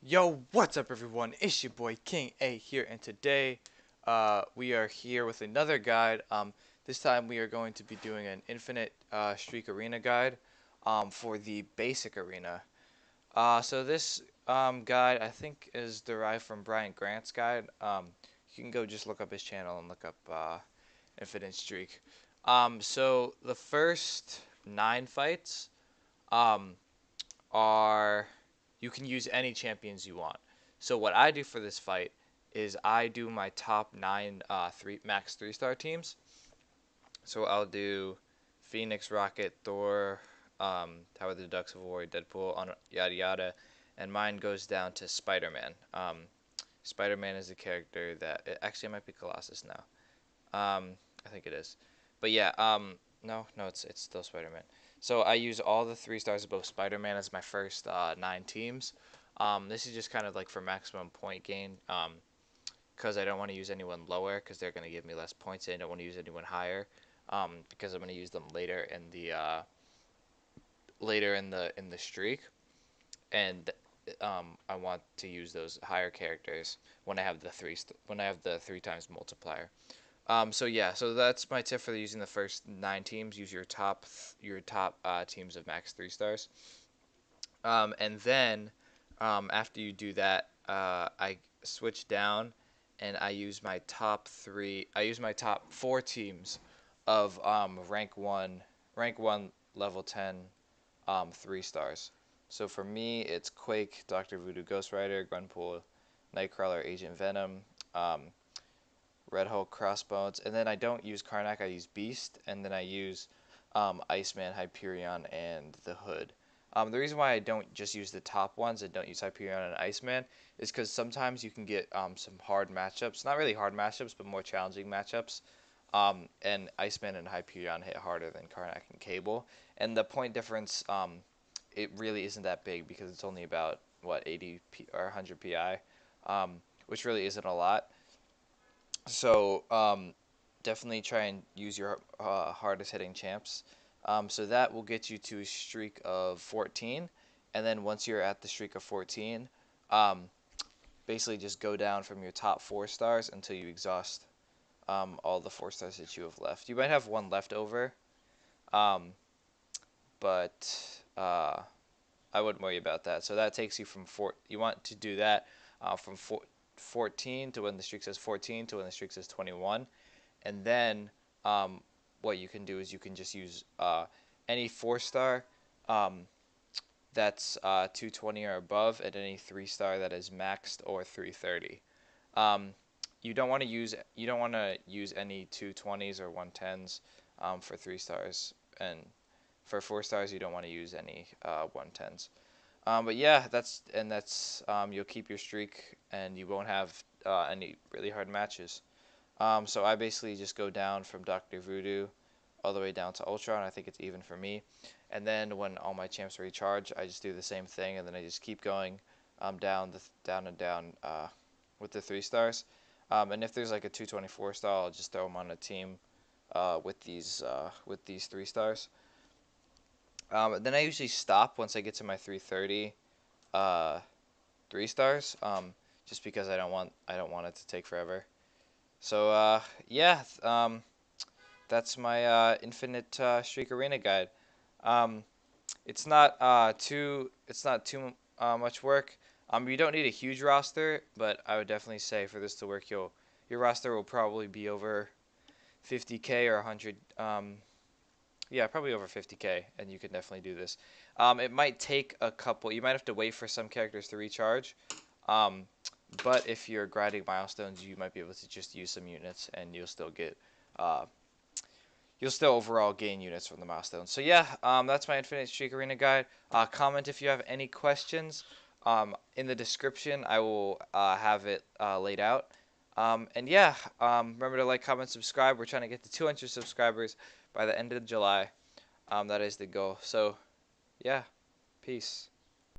Yo, what's up everyone? It's your boy King A here, and today we are here with another guide. This time we are going to be doing an infinite streak arena guide for the basic arena. So this guide I think is derived from Brian Grant's guide. You can go just look up his channel and look up infinite streak. So the first 9 fights um, are you can use any champions you want. So what I do for this fight is I do my top 9 max 3-star teams. So I'll do Phoenix, Rocket, Thor, Tower of the Ducks of War, Deadpool, on yada yada, and mine goes down to Spider-Man. Spider-Man is a character that actually it might be Colossus now. I think it is, but yeah. No, it's still Spider-Man. So I use all the 3 stars of both Spider-Man as my first 9 teams. This is just kind of like for maximum point gain. Because I don't want to use anyone lower because they're going to give me less points. And I don't want to use anyone higher because I'm going to use them later in the streak. And I want to use those higher characters when I have the 3 times multiplier. So yeah, so that's my tip for using the first 9 teams. Use your top teams of max 3 stars, and then after you do that, I switch down and I use my top three. I use my top 4 teams of rank one, level 10, 3 stars. So for me, it's Quake, Doctor Voodoo, Ghost Rider, Gwenpool, Nightcrawler, Agent Venom. Red Hulk, Crossbones, and then I don't use Karnak, I use Beast, and then I use Iceman, Hyperion, and the Hood. The reason why I don't just use the top ones and don't use Hyperion and Iceman is because sometimes you can get some hard matchups. Not really hard matchups, but more challenging matchups. And Iceman and Hyperion hit harder than Karnak and Cable. And the point difference, it really isn't that big because it's only about, what, 80 or 100 PI, which really isn't a lot. So definitely try and use your hardest hitting champs. So that will get you to a streak of 14, and then once you're at the streak of 14, um, basically just go down from your top 4 stars until you exhaust all the 4 stars that you have left. You might have one left over, um, but I wouldn't worry about that. So that takes you from four. You want to do that from 14 to when the streak says 14 to when the streak says 21, and then what you can do is you can just use any 4 star that's 220 or above, and any 3 star that is maxed or 330. Um, you don't want to use any 220s or 110s for 3 stars, and for 4 stars you don't want to use any 110s. But yeah, that's you'll keep your streak and you won't have any really hard matches. So I basically just go down from Doctor Voodoo all the way down to Ultron. I think it's even for me. And then when all my champs recharge, I just do the same thing, and then I just keep going down and down with the 3 stars. And if there's like a 224 star, I'll just throw them on a team with these 3 stars. Then I usually stop once I get to my 330 uh, 3 stars, just because I don't want it to take forever. So yeah, that's my infinite streak arena guide. Um, it's not too much work. You don't need a huge roster, but I would definitely say for this to work, your roster will probably be over 50K or 100. Yeah, probably over 50K, and you can definitely do this. It might take a couple. You might have to wait for some characters to recharge. Um, but if you're grinding milestones, you might be able to just use some units, and uh, you'll still overall gain units from the milestones. So yeah, that's my Infinite Streak Arena guide. Comment if you have any questions. In the description, I will have it laid out. And yeah, remember to like, comment, subscribe. We're trying to get to 200 subscribers by the end of July. That is the goal. So yeah, peace.